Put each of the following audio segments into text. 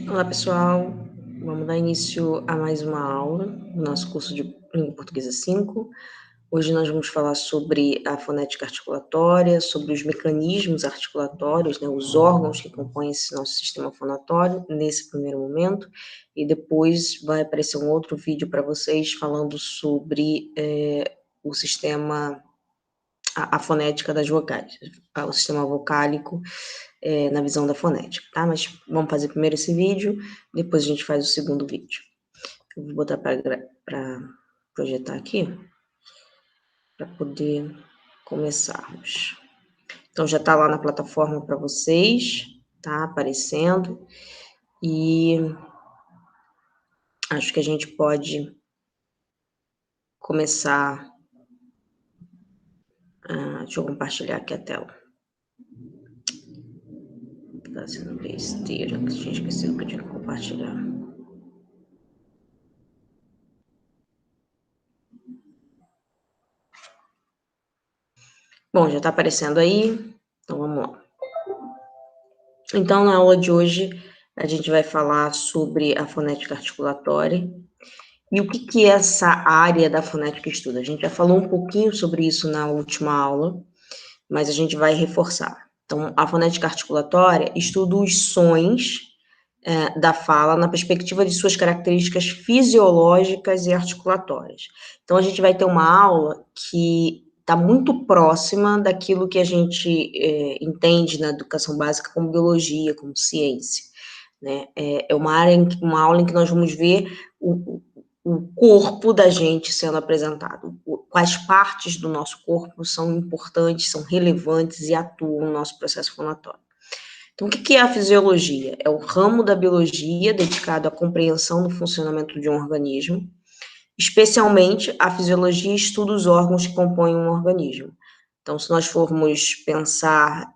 Olá, pessoal. Vamos dar início a mais uma aula do nosso curso de Língua Portuguesa 5. Hoje nós vamos falar sobre a fonética articulatória, sobre os mecanismos articulatórios, né, os órgãos que compõem esse nosso sistema fonatório nesse primeiro momento, e depois vai aparecer um outro vídeo para vocês falando sobre o sistema, a fonética das vocais, o sistema vocálico, na visão da fonética, tá? Mas vamos fazer primeiro esse vídeo, depois a gente faz o segundo vídeo. Eu vou botar para projetar aqui, para poder começarmos. Então, já está lá na plataforma para vocês, tá aparecendo, e acho que a gente pode começar. Deixa eu compartilhar aqui a tela. Tá sendo besteira, que a gente esqueceu que eu tinha que compartilhar. Bom, já está aparecendo aí, então vamos lá. Então, na aula de hoje, a gente vai falar sobre a fonética articulatória e o que é essa área da fonética estuda. A gente já falou um pouquinho sobre isso na última aula, mas a gente vai reforçar. Então, a fonética articulatória estuda os sons da fala na perspectiva de suas características fisiológicas e articulatórias. Então, a gente vai ter uma aula que está muito próxima daquilo que a gente entende na educação básica como biologia, como ciência, né? É uma aula em que nós vamos ver o corpo da gente sendo apresentado, quais partes do nosso corpo são importantes, são relevantes e atuam no nosso processo fonatório. Então, o que é a fisiologia? É o ramo da biologia dedicado à compreensão do funcionamento de um organismo. Especialmente, a fisiologia estuda os órgãos que compõem um organismo. Então, se nós formos pensar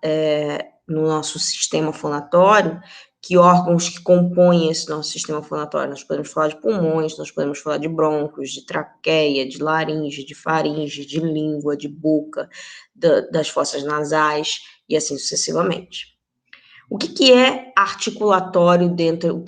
no nosso sistema fonatório, que órgãos que compõem esse nosso sistema fonatório? Nós podemos falar de pulmões, nós podemos falar de brônquios, de traqueia, de laringe, de faringe, de língua, de boca, das fossas nasais, e assim sucessivamente. O que é articulatório dentro,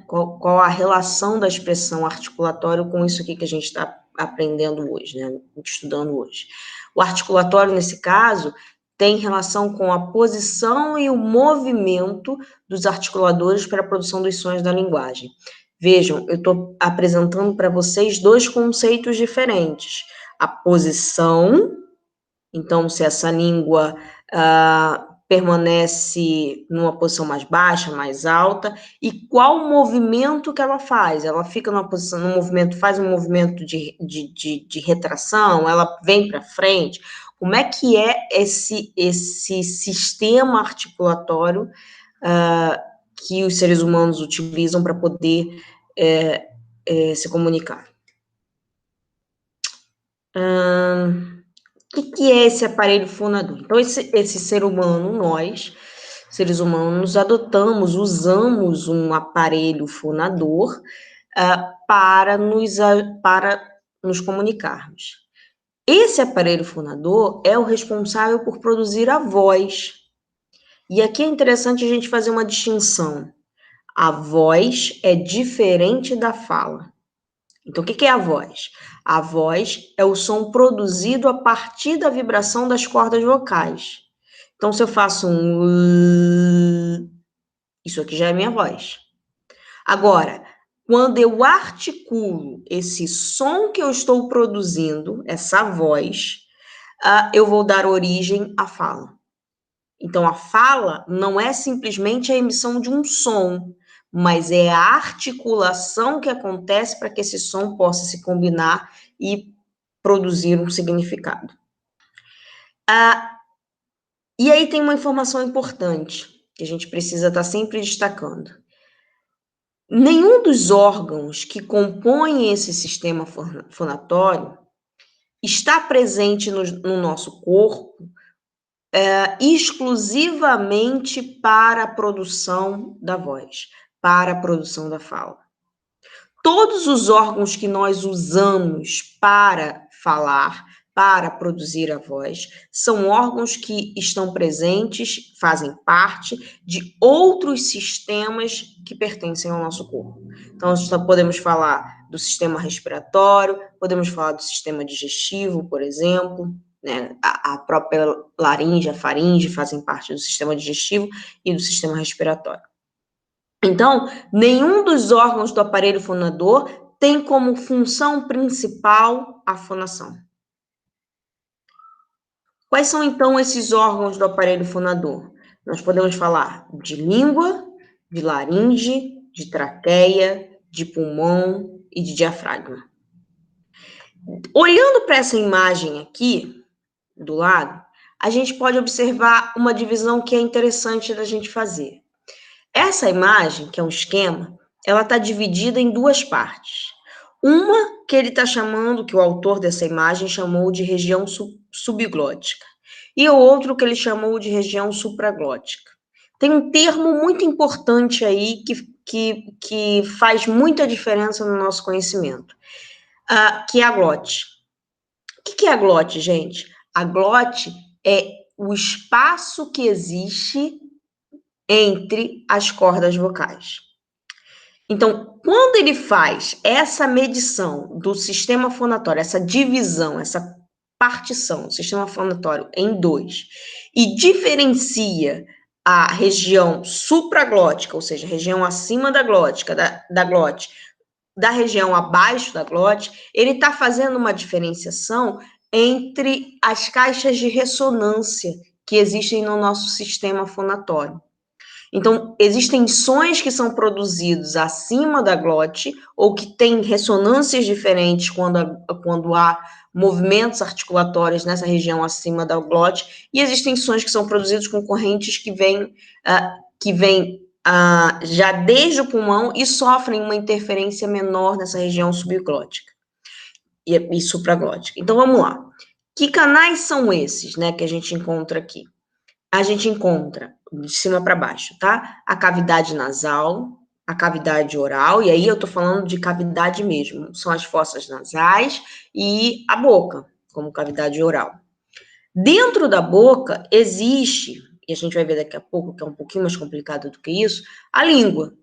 qual a relação da expressão articulatório com isso aqui que a gente está aprendendo hoje, né, estudando hoje? O articulatório, nesse caso, tem relação com a posição e o movimento dos articuladores para a produção dos sons da linguagem. Vejam, eu estou apresentando para vocês dois conceitos diferentes. A posição, então, se essa língua permanece numa posição mais baixa, mais alta, e qual o movimento que ela faz? Ela fica numa posição, num movimento, faz um movimento de retração, ela vem para frente. Como é que é esse sistema articulatório que os seres humanos utilizam para poder se comunicar? O que é esse aparelho fonador? Então, esse ser humano, nós, seres humanos, usamos um aparelho fonador para nos comunicarmos. Esse aparelho fonador é o responsável por produzir a voz. E aqui é interessante a gente fazer uma distinção. A voz é diferente da fala. Então, o que é a voz? A voz é o som produzido a partir da vibração das cordas vocais. Então, se eu faço isso aqui já é minha voz. Agora, quando eu articulo esse som que eu estou produzindo, essa voz, eu vou dar origem à fala. Então, a fala não é simplesmente a emissão de um som, mas é a articulação que acontece para que esse som possa se combinar e produzir um significado. E aí tem uma informação importante que a gente precisa estar sempre destacando. Nenhum dos órgãos que compõem esse sistema fonatório está presente no nosso corpo exclusivamente para a produção da voz, para a produção da fala. Todos os órgãos que nós usamos para falar para produzir a voz, são órgãos que estão presentes, fazem parte de outros sistemas que pertencem ao nosso corpo. Então, nós podemos falar do sistema respiratório, podemos falar do sistema digestivo, por exemplo, né? A própria laringe, a faringe fazem parte do sistema digestivo e do sistema respiratório. Então, nenhum dos órgãos do aparelho fonador tem como função principal a fonação. Quais são, então, esses órgãos do aparelho fonador? Nós podemos falar de língua, de laringe, de traqueia, de pulmão e de diafragma. Olhando para essa imagem aqui, do lado, a gente pode observar uma divisão que é interessante da gente fazer. Essa imagem, que é um esquema, ela está dividida em duas partes. Uma que ele está chamando, que o autor dessa imagem chamou de região subglótica, e o outro que ele chamou de região supraglótica. Tem um termo muito importante aí que faz muita diferença no nosso conhecimento, que é a glote. O que é a glote, gente? A glote é o espaço que existe entre as cordas vocais. Então, quando ele faz essa medição do sistema fonatório, essa divisão, essa partição do sistema fonatório em dois, e diferencia a região supraglótica, ou seja, a região acima da glótica, da glote, da região abaixo da glote, ele está fazendo uma diferenciação entre as caixas de ressonância que existem no nosso sistema fonatório. Então, existem sons que são produzidos acima da glote ou que têm ressonâncias diferentes quando há movimentos articulatórios nessa região acima da glote, e existem sons que são produzidos com correntes que vêm já desde o pulmão e sofrem uma interferência menor nessa região subglótica e supraglótica. Então, vamos lá. Que canais são esses, né, que a gente encontra aqui? A gente encontra de cima para baixo, tá? A cavidade nasal, a cavidade oral, e aí eu tô falando de cavidade mesmo, são as fossas nasais e a boca, como cavidade oral. Dentro da boca existe, e a gente vai ver daqui a pouco, que é um pouquinho mais complicado do que isso, a língua.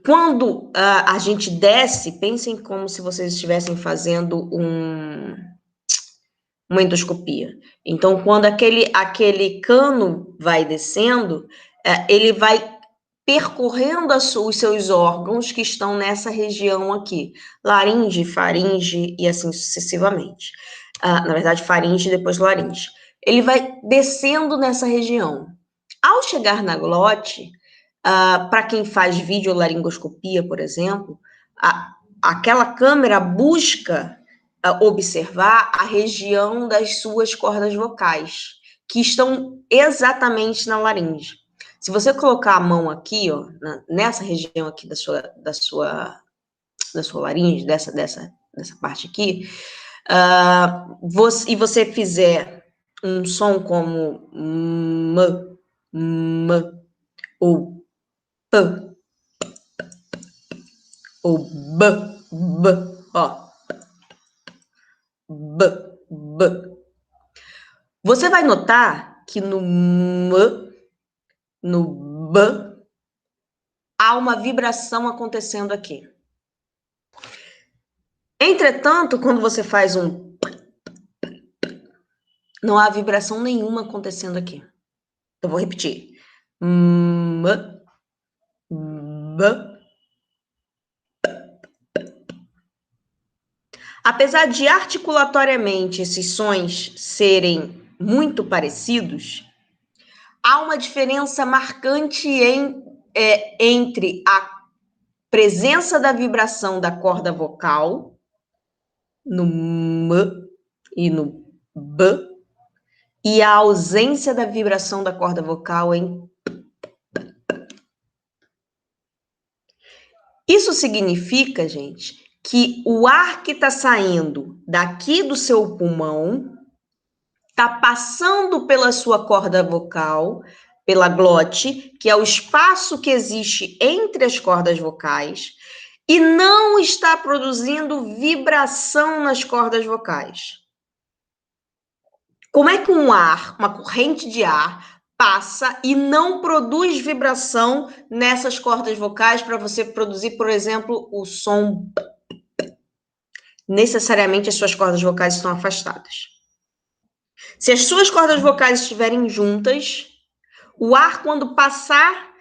Quando a gente desce, pensem como se vocês estivessem fazendo uma endoscopia. Então, quando aquele cano vai descendo, ele vai percorrendo os seus órgãos que estão nessa região aqui, laringe, faringe e assim sucessivamente. Na verdade, faringe e depois laringe. Ele vai descendo nessa região. Ao chegar na glote, para quem faz videolaringoscopia, por exemplo, aquela câmera busca observar a região das suas cordas vocais, que estão exatamente na laringe. Se você colocar a mão aqui, ó, nessa região aqui da sua laringe, dessa parte aqui, e você fizer um som como m, ou p, ou b, ó, b. Você vai notar que no m, no b, há uma vibração acontecendo aqui. Entretanto, quando você faz um não há vibração nenhuma acontecendo aqui. Eu vou repetir. M, b. Apesar de articulatoriamente esses sons serem muito parecidos, há uma diferença marcante entre a presença da vibração da corda vocal no m e no b e a ausência da vibração da corda vocal em p. Isso significa, gente, que o ar que está saindo daqui do seu pulmão está passando pela sua corda vocal, pela glote, que é o espaço que existe entre as cordas vocais, e não está produzindo vibração nas cordas vocais. Como é que uma corrente de ar, passa e não produz vibração nessas cordas vocais para você produzir, por exemplo, o som? Necessariamente as suas cordas vocais estão afastadas. Se as suas cordas vocais estiverem juntas, o ar, quando passar,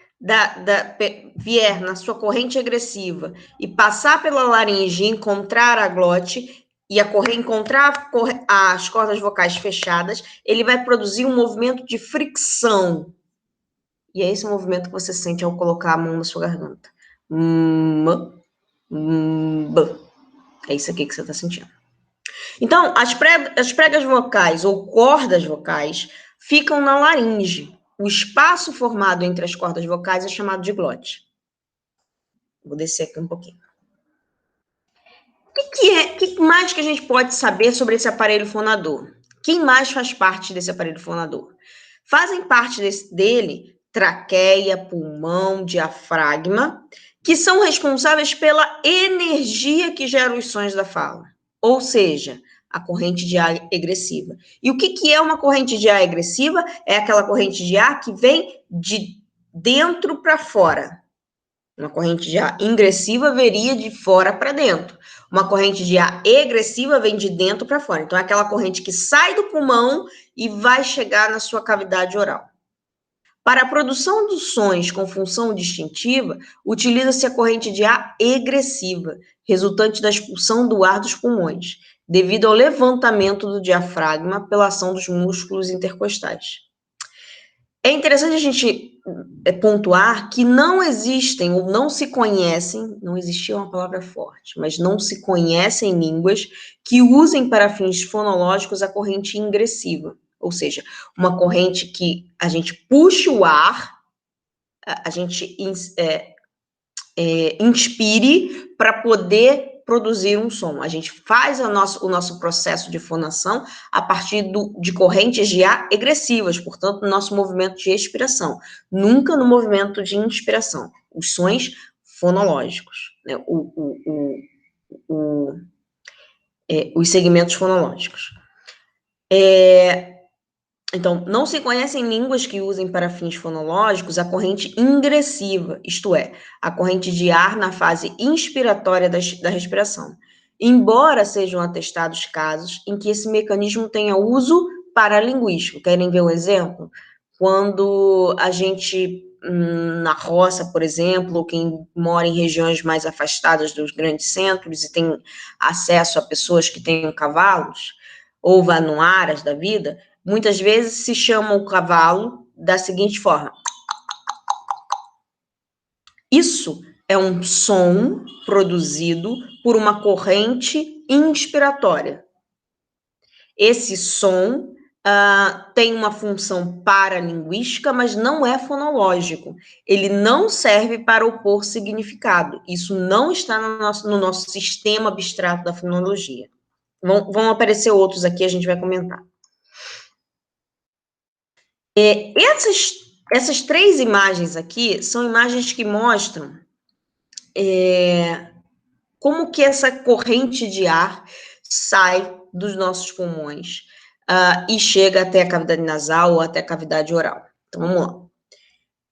vier na sua corrente egressiva e passar pela laringe, encontrar a glote e encontrar as cordas vocais fechadas, ele vai produzir um movimento de fricção. E é esse movimento que você sente ao colocar a mão na sua garganta. É isso aqui que você está sentindo. Então, as pregas vocais ou cordas vocais ficam na laringe. O espaço formado entre as cordas vocais é chamado de glote. Vou descer aqui um pouquinho. O que mais que a gente pode saber sobre esse aparelho fonador? Quem mais faz parte desse aparelho fonador? Fazem parte dele traqueia, pulmão, diafragma, que são responsáveis pela energia que gera os sons da fala. Ou seja, a corrente de ar egressiva. E o que é uma corrente de ar egressiva? É aquela corrente de ar que vem de dentro para fora. Uma corrente de ar ingressiva viria de fora para dentro. Uma corrente de ar egressiva vem de dentro para fora. Então, é aquela corrente que sai do pulmão e vai chegar na sua cavidade oral. Para a produção dos sons com função distintiva, utiliza-se a corrente de ar egressiva, resultante da expulsão do ar dos pulmões, devido ao levantamento do diafragma pela ação dos músculos intercostais. É interessante a gente pontuar que não existem ou não se conhecem, não existia uma palavra forte, mas não se conhecem línguas que usem para fins fonológicos a corrente ingressiva, ou seja, uma corrente que a gente puxa o ar, a gente inspire para poder produzir um som. A gente faz o nosso processo de fonação a partir de correntes de ar egressivas, portanto, no nosso movimento de expiração, nunca no movimento de inspiração. Os sons fonológicos, né? Os segmentos fonológicos. Então, não se conhecem línguas que usem para fins fonológicos a corrente ingressiva, isto é, a corrente de ar na fase inspiratória da respiração, embora sejam atestados casos em que esse mecanismo tenha uso paralinguístico. Querem ver um exemplo? Quando a gente, na roça, por exemplo, ou quem mora em regiões mais afastadas dos grandes centros e tem acesso a pessoas que tenham cavalos, ou vanuaras da vida, muitas vezes se chama o cavalo da seguinte forma. Isso é um som produzido por uma corrente inspiratória. Esse som tem uma função paralinguística, mas não é fonológico. Ele não serve para opor significado. Isso não está no nosso sistema abstrato da fonologia. Vão aparecer outros aqui, a gente vai comentar. Essas três imagens aqui são imagens que mostram como que essa corrente de ar sai dos nossos pulmões e chega até a cavidade nasal ou até a cavidade oral. Então, vamos lá.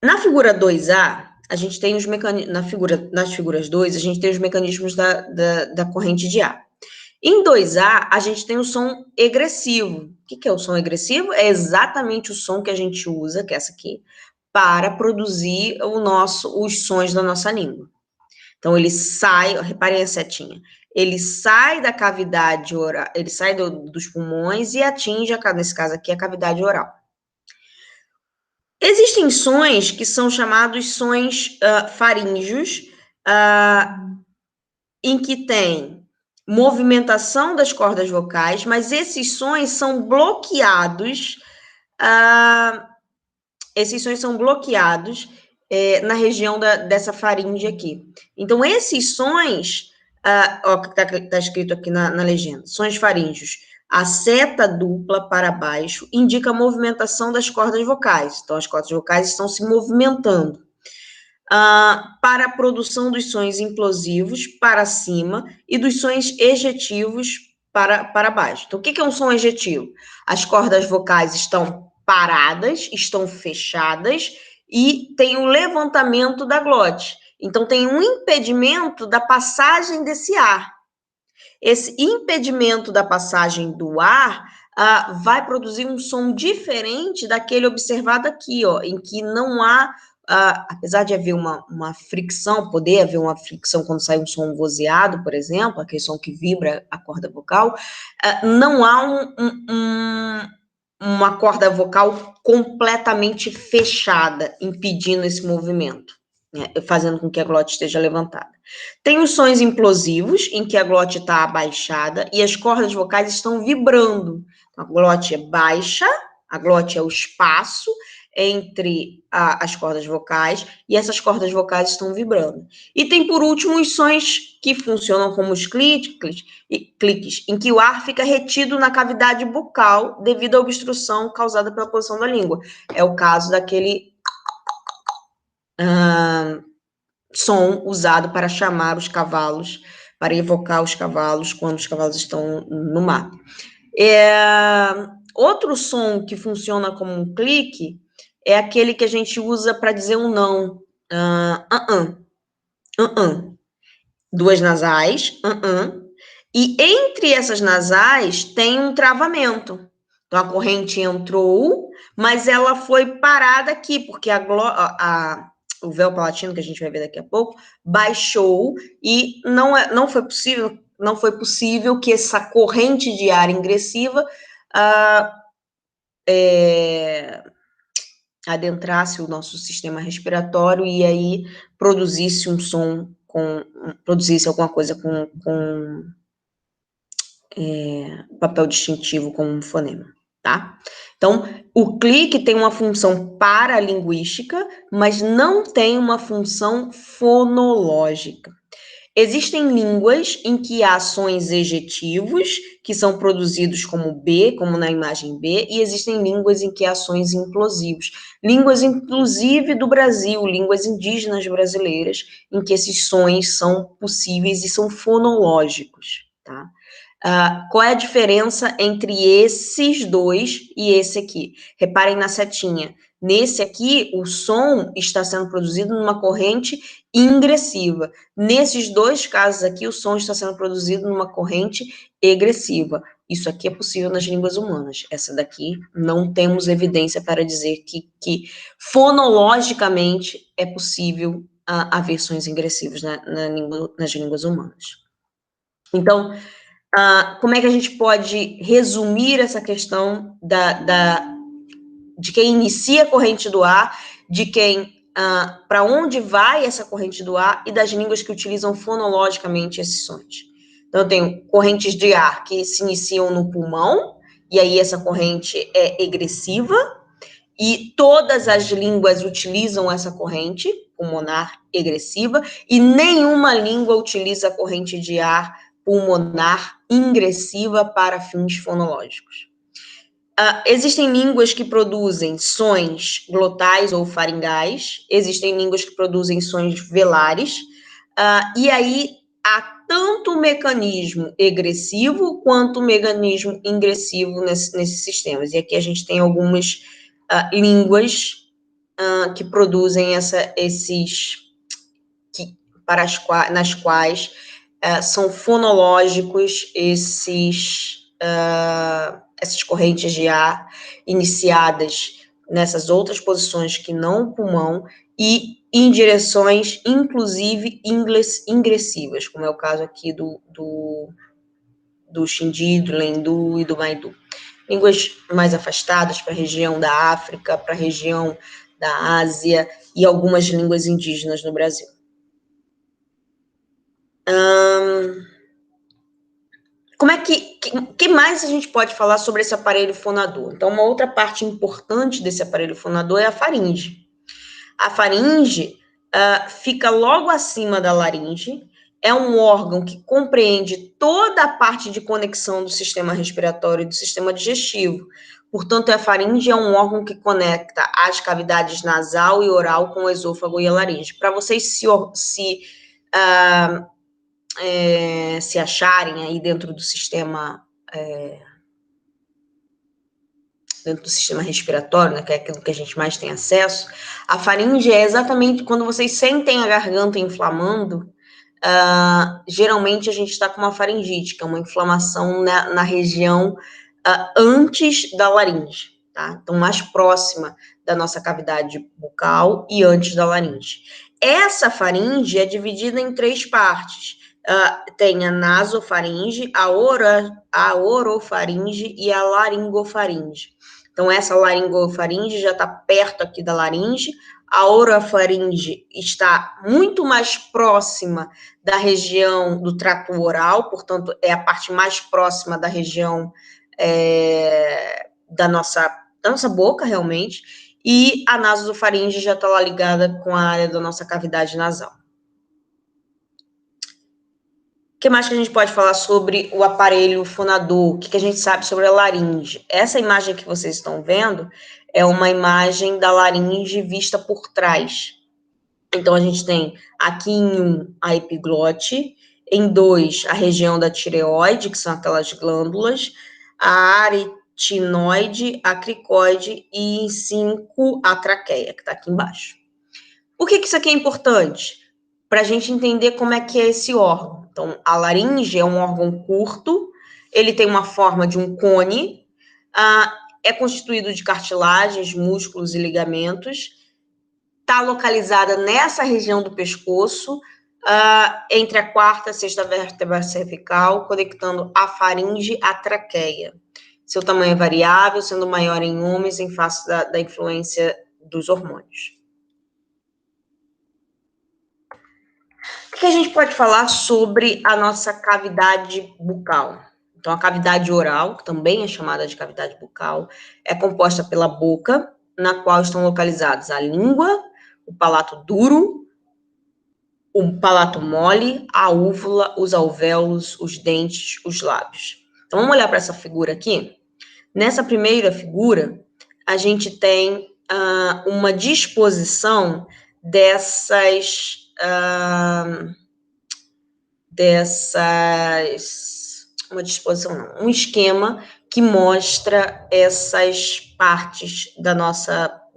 Na figura 2A, a gente tem os mecanismos, nas figuras 2, a gente tem os mecanismos da corrente de ar. Em 2A, a gente tem o som egressivo. O que é o som egressivo? É exatamente o som que a gente usa, que é essa aqui, para produzir os sons da nossa língua. Então, ele sai, reparem a setinha, ele sai da cavidade oral, ele sai dos pulmões e atinge, nesse caso aqui, a cavidade oral. Existem sons que são chamados sons faríngeos, em que tem movimentação das cordas vocais, mas esses sons são bloqueados, na região dessa faringe aqui. Então, esses sons, está escrito aqui na legenda, sons faríngeos, a seta dupla para baixo indica a movimentação das cordas vocais. Então, as cordas vocais estão se movimentando. para a produção dos sons implosivos para cima e dos sons ejetivos para baixo. Então, o que é um som ejetivo? As cordas vocais estão paradas, estão fechadas e tem o levantamento da glote. Então, tem um impedimento da passagem desse ar. Esse impedimento da passagem do ar vai produzir um som diferente daquele observado aqui, ó, em que não há, apesar de haver uma fricção, poder haver uma fricção quando sai um som vozeado, por exemplo, aquele som que vibra a corda vocal, não há uma corda vocal completamente fechada, impedindo esse movimento, né, fazendo com que a glote esteja levantada. Tem os sons implosivos, em que a glote está abaixada e as cordas vocais estão vibrando. A glote é baixa, a glote é o espaço entre as cordas vocais e essas cordas vocais estão vibrando. E tem, por último, os sons que funcionam como os cliques, em que o ar fica retido na cavidade bucal devido à obstrução causada pela posição da língua. É o caso daquele som usado para chamar os cavalos, para evocar os cavalos quando os cavalos estão no mar. Outro som que funciona como um clique é aquele que a gente usa para dizer um não. Duas nasais, e entre essas nasais tem um travamento. Então, a corrente entrou, mas ela foi parada aqui, porque o véu palatino, que a gente vai ver daqui a pouco, baixou e não foi possível que essa corrente de ar ingressiva adentrasse o nosso sistema respiratório e aí produzisse um som, produzisse alguma coisa com papel distintivo como um fonema, tá? Então, o clique tem uma função paralinguística, mas não tem uma função fonológica. Existem línguas em que há sons ejetivos, que são produzidos como B, como na imagem B, e existem línguas em que há sons implosivos. Línguas, inclusive, do Brasil, línguas indígenas brasileiras, em que esses sons são possíveis e são fonológicos, tá? Qual é a diferença entre esses dois e esse aqui? Reparem na setinha. Nesse aqui, o som está sendo produzido numa corrente ingressiva. Nesses dois casos aqui, o som está sendo produzido numa corrente egressiva. Isso aqui é possível nas línguas humanas. Essa daqui não temos evidência para dizer que fonologicamente é possível haver sons ingressivos nas línguas humanas. Então, como é que a gente pode resumir essa questão de quem inicia a corrente do ar, de quem para onde vai essa corrente do ar e das línguas que utilizam fonologicamente esses sons. Então, eu tenho correntes de ar que se iniciam no pulmão, e aí essa corrente é egressiva, e todas as línguas utilizam essa corrente pulmonar egressiva, e nenhuma língua utiliza a corrente de ar pulmonar ingressiva para fins fonológicos. Existem línguas que produzem sons glotais ou faringais, existem línguas que produzem sons velares, e aí há tanto o mecanismo egressivo quanto o mecanismo ingressivo nesses sistemas. E aqui a gente tem algumas línguas que produzem nas quais são fonológicos essas correntes de ar iniciadas nessas outras posições que não o pulmão e em direções, inclusive, ingressivas, como é o caso aqui do Xindi, do Lendu e do Maidu. Línguas mais afastadas para a região da África, para a região da Ásia e algumas línguas indígenas no Brasil. Que mais a gente pode falar sobre esse aparelho fonador? Então, uma outra parte importante desse aparelho fonador é a faringe. A faringe fica logo acima da laringe, é um órgão que compreende toda a parte de conexão do sistema respiratório e do sistema digestivo. Portanto, a faringe é um órgão que conecta as cavidades nasal e oral com o esôfago e a laringe. Para vocês se acharem aí dentro do sistema respiratório, né, que é aquilo que a gente mais tem acesso, a faringe é exatamente quando vocês sentem a garganta inflamando. Geralmente a gente está com uma faringite, que é uma inflamação na região antes da laringe, tá? Então, mais próxima da nossa cavidade bucal e antes da laringe. Essa faringe é dividida em 3 partes. Tem a nasofaringe, a orofaringe e a laringofaringe. Então, essa laringofaringe já está perto aqui da laringe, a orofaringe está muito mais próxima da região do trato oral, portanto, é a parte mais próxima da região da nossa boca, realmente, e a nasofaringe já está lá ligada com a área da nossa cavidade nasal. O que mais que a gente pode falar sobre o aparelho fonador? O que a gente sabe sobre a laringe? Essa imagem que vocês estão vendo é uma imagem da laringe vista por trás. Então, a gente tem aqui em 1 a epiglote, em 2 a região da tireoide, que são aquelas glândulas, a aritinoide, a cricoide e em 5 a traqueia, que está aqui embaixo. Por que isso aqui é importante? Para a gente entender como é que é esse órgão. Então, a laringe é um órgão curto, ele tem uma forma de um cone, é constituído de cartilagens, músculos e ligamentos, está localizada nessa região do pescoço, entre a 4ª e a 6ª vértebra cervical, conectando a faringe à traqueia. Seu tamanho é variável, sendo maior em homens em face da influência dos hormônios. O que a gente pode falar sobre a nossa cavidade bucal? Então, a cavidade oral, que também é chamada de cavidade bucal, é composta pela boca, na qual estão localizados a língua, o palato duro, o palato mole, a úvula, os alvéolos, os dentes, os lábios. Então, vamos olhar para essa figura aqui. Nessa primeira figura, a gente tem uma disposição um esquema que mostra essas partes do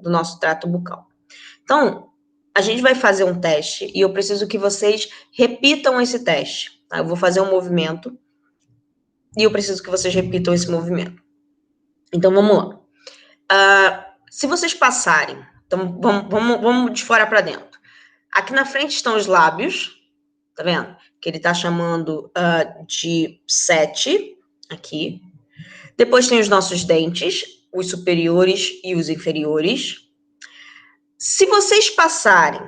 nosso trato bucal. Então, a gente vai fazer um teste e eu preciso que vocês repitam esse teste. Tá? Eu vou fazer um movimento e eu preciso que vocês repitam esse movimento. Então, vamos lá. Se vocês passarem, então vamos de fora para dentro. Aqui na frente estão os lábios, tá vendo? Que ele está chamando de 7, aqui. Depois tem os nossos dentes, os superiores e os inferiores. Se vocês passarem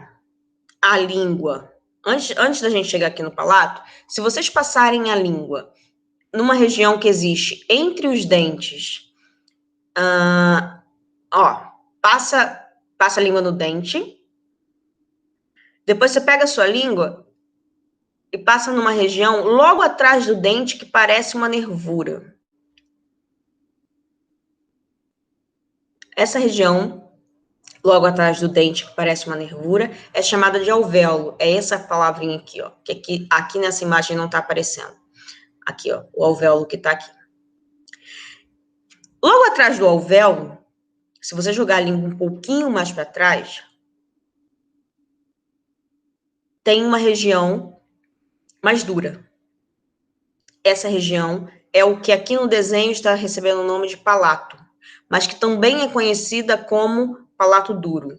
a língua, antes da gente chegar aqui no palato, se vocês passarem a língua numa região que existe entre os dentes, passa a língua no dente, depois você pega a sua língua e passa numa região logo atrás do dente que parece uma nervura. Essa região, logo atrás do dente, que parece uma nervura, é chamada de alvéolo. É essa palavrinha aqui, ó, que aqui nessa imagem não está aparecendo. Aqui, ó, o alvéolo que está aqui. Logo atrás do alvéolo, se você jogar a língua um pouquinho mais para trás, tem uma região mais dura. Essa região é o que aqui no desenho está recebendo o nome de palato, mas que também é conhecida como palato duro.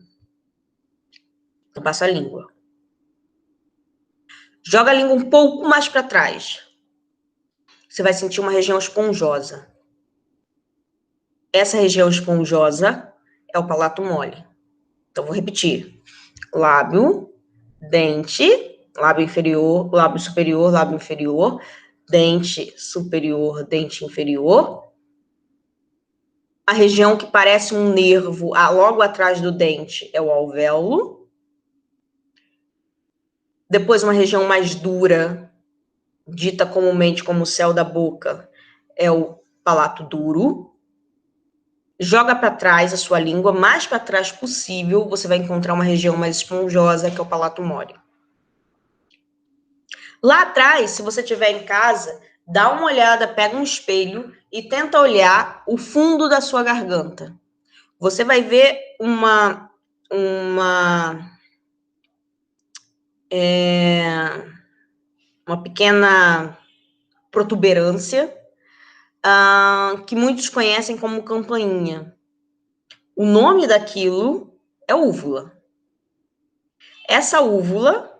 Então, passa a língua. Joga a língua um pouco mais para trás. Você vai sentir uma região esponjosa. Essa região esponjosa é o palato mole. Então, vou repetir. Lábio, dente, lábio inferior, lábio superior, lábio inferior, dente superior, dente inferior. A região que parece um nervo, logo atrás do dente, é o alvéolo. Depois, uma região mais dura, dita comumente como o céu da boca, é o palato duro. joga para trás a sua língua, mais para trás possível, você vai encontrar uma região mais esponjosa, que é o palato mole. Lá atrás, se você estiver em casa, dá uma olhada, pega um espelho e tenta olhar o fundo da sua garganta. Você vai ver uma pequena protuberância que muitos conhecem como campainha. O nome daquilo é úvula. Essa úvula,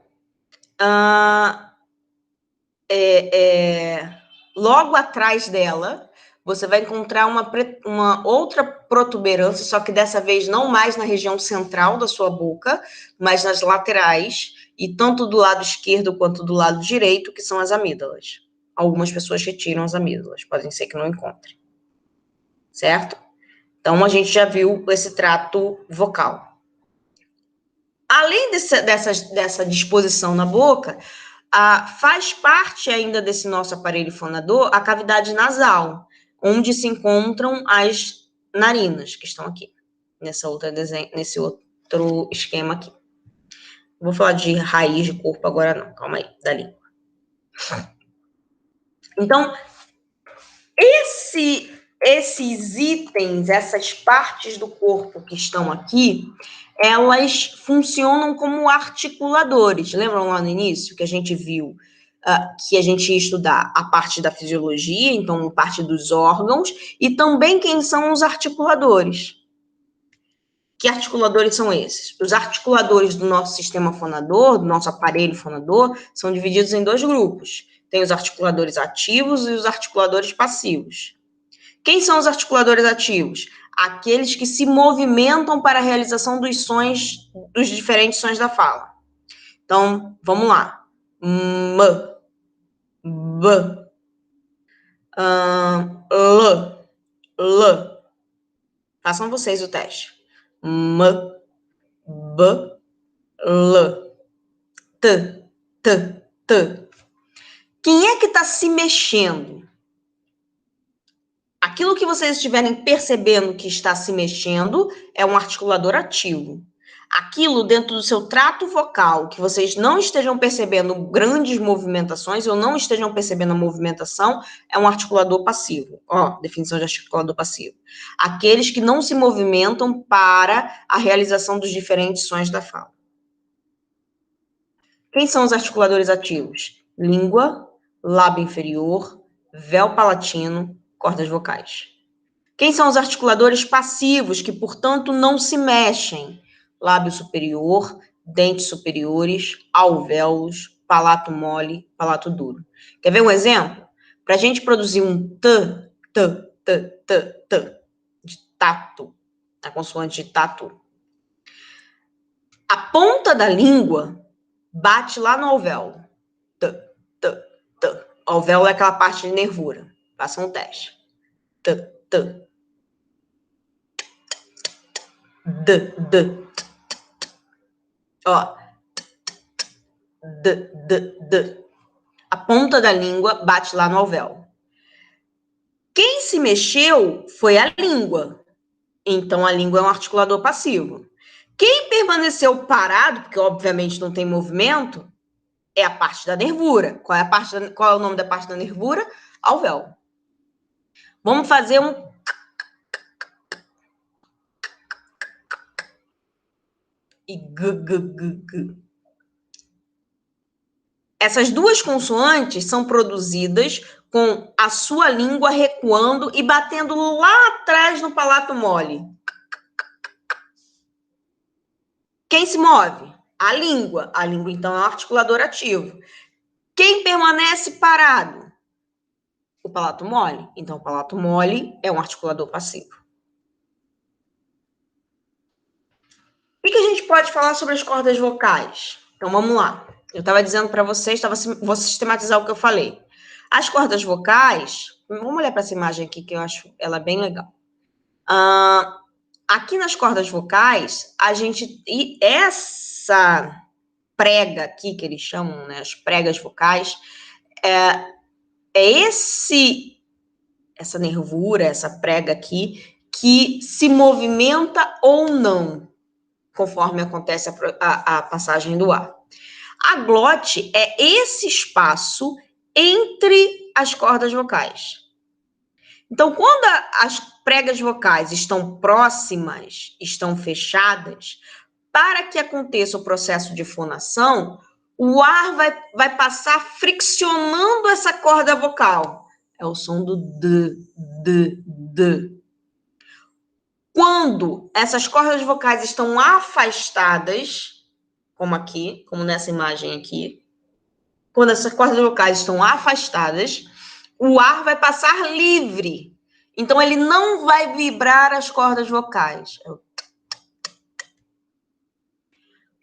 logo atrás dela, você vai encontrar uma outra protuberância, só que dessa vez não mais na região central da sua boca, mas nas laterais, e tanto do lado esquerdo quanto do lado direito, que são as amígdalas. Algumas pessoas retiram as amígdalas, podem ser que não encontrem. Certo? Então, a gente já viu esse trato vocal. Além dessa disposição na boca, faz parte ainda desse nosso aparelho fonador a cavidade nasal, onde se encontram as narinas, que estão aqui, nesse outro esquema aqui. Não vou falar de raiz de corpo agora não, calma aí, da língua. Então, esses itens, essas partes do corpo que estão aqui, elas funcionam como articuladores. Lembram lá no início que a gente viu que a gente ia estudar a parte da fisiologia, então a parte dos órgãos, e também quem são os articuladores. Que articuladores são esses? Os articuladores do nosso sistema fonador, do nosso aparelho fonador, são divididos em dois grupos. Tem os articuladores ativos e os articuladores passivos. Quem são os articuladores ativos? Aqueles que se movimentam para a realização dos sons, dos diferentes sons da fala. Então, vamos lá. M, B, L, L. Façam vocês o teste. M, B, L, T, T, T. Quem é que está se mexendo? Aquilo que vocês estiverem percebendo que está se mexendo é um articulador ativo. Aquilo dentro do seu trato vocal, que vocês não estejam percebendo grandes movimentações ou não estejam percebendo a movimentação, é um articulador passivo. Ó, definição de articulador passivo. Aqueles que não se movimentam para a realização dos diferentes sons da fala. Quem são os articuladores ativos? Língua, lábio inferior, véu palatino, cordas vocais. Quem são os articuladores passivos, que, portanto, não se mexem? Lábio superior, dentes superiores, alvéolos, palato mole, palato duro. Quer ver um exemplo? Para a gente produzir um t, de tato, a consoante de tato, a ponta da língua bate lá no alvéolo. T. O alvéolo é aquela parte de nervura. Faça um teste. T. D. Ó. D. A ponta da língua bate lá no alvéolo. Quem se mexeu foi a língua. Então, a língua é um articulador passivo. Quem permaneceu parado, porque obviamente não tem movimento, é a parte da nervura. Qual é o nome da parte da nervura? Alvéolo. Vamos fazer um... E g. Essas duas consoantes são produzidas com a sua língua recuando e batendo lá atrás no palato mole. Quem se move? A língua. A língua, então, é um articulador ativo. Quem permanece parado? O palato mole. Então, o palato mole é um articulador passivo. O que a gente pode falar sobre as cordas vocais? Então, vamos lá. Eu estava dizendo para vocês, vou sistematizar o que eu falei. As cordas vocais, vamos olhar para essa imagem aqui, que eu acho ela bem legal. Aqui nas cordas vocais, essa prega aqui, que eles chamam, né, as pregas vocais, essa nervura, essa prega aqui, que se movimenta ou não, conforme acontece a passagem do ar. A glote é esse espaço entre as cordas vocais. Então, quando as pregas vocais estão próximas, estão fechadas, para que aconteça o processo de fonação, o ar vai passar friccionando essa corda vocal. É o som do D. Quando essas cordas vocais estão afastadas, como aqui, como nessa imagem aqui, quando essas cordas vocais estão afastadas, o ar vai passar livre. Então, ele não vai vibrar as cordas vocais.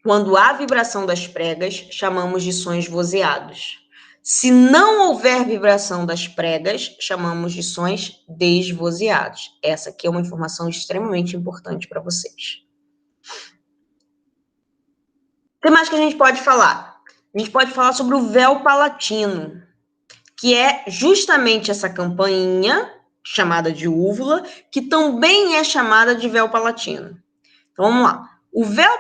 Quando há vibração das pregas, chamamos de sons vozeados. Se não houver vibração das pregas, chamamos de sons desvozeados. Essa aqui é uma informação extremamente importante para vocês. O que mais que a gente pode falar? A gente pode falar sobre o véu palatino, que é justamente essa campainha, chamada de úvula, que também é chamada de véu palatino. Então, vamos lá. O véu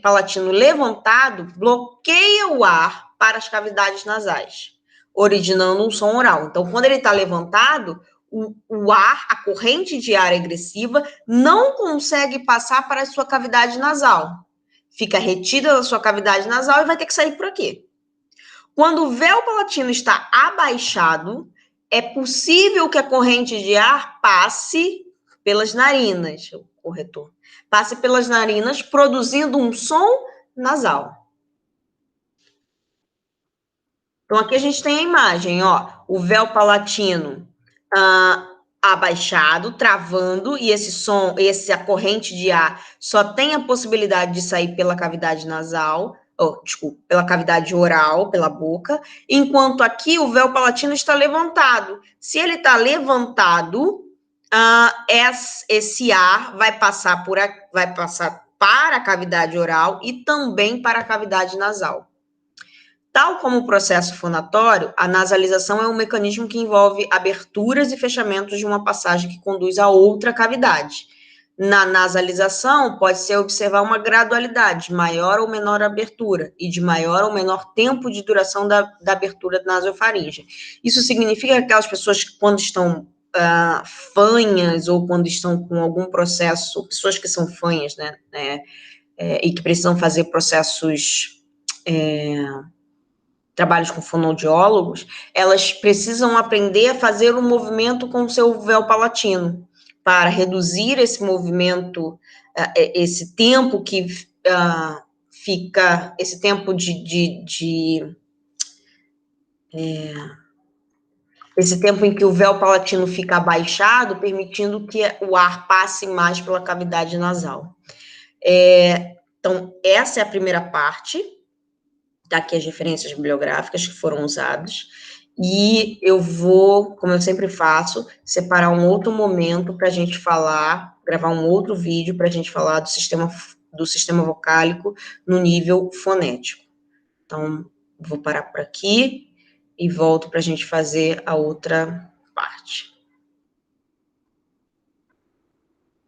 palatino levantado bloqueia o ar para as cavidades nasais, originando um som oral. Então, quando ele está levantado, o ar, a corrente de ar agressiva, não consegue passar para a sua cavidade nasal. Fica retida da sua cavidade nasal e vai ter que sair por aqui. Quando o véu palatino está abaixado, é possível que a corrente de ar passe pelas narinas, o corretor, passe pelas narinas, produzindo um som nasal. Então, aqui a gente tem a imagem, ó, o véu palatino abaixado, travando, e esse som, a corrente de ar só tem a possibilidade de sair pela cavidade nasal, pela cavidade oral, pela boca, enquanto aqui o véu palatino está levantado. Se ele está levantado, esse ar vai passar para a cavidade oral e também para a cavidade nasal. Tal como o processo fonatório, a nasalização é um mecanismo que envolve aberturas e fechamentos de uma passagem que conduz a outra cavidade. Na nasalização, pode-se observar uma gradualidade, maior ou menor abertura, e de maior ou menor tempo de duração da abertura nasofaríngea. Isso significa que aquelas pessoas que, quando estão fanhas, ou quando estão com algum processo, pessoas que são fanhas, né, e que precisam fazer processos... trabalhos com fonoaudiólogos, elas precisam aprender a fazer um movimento com o seu véu palatino, para reduzir esse movimento, esse tempo que fica, esse tempo esse tempo em que o véu palatino fica abaixado, permitindo que o ar passe mais pela cavidade nasal. Então, essa é a primeira parte. Tá aqui as referências bibliográficas que foram usadas, e eu vou, como eu sempre faço, separar um outro momento para a gente falar, gravar um outro vídeo para a gente falar do sistema vocálico no nível fonético. Então, vou parar por aqui e volto para a gente fazer a outra parte.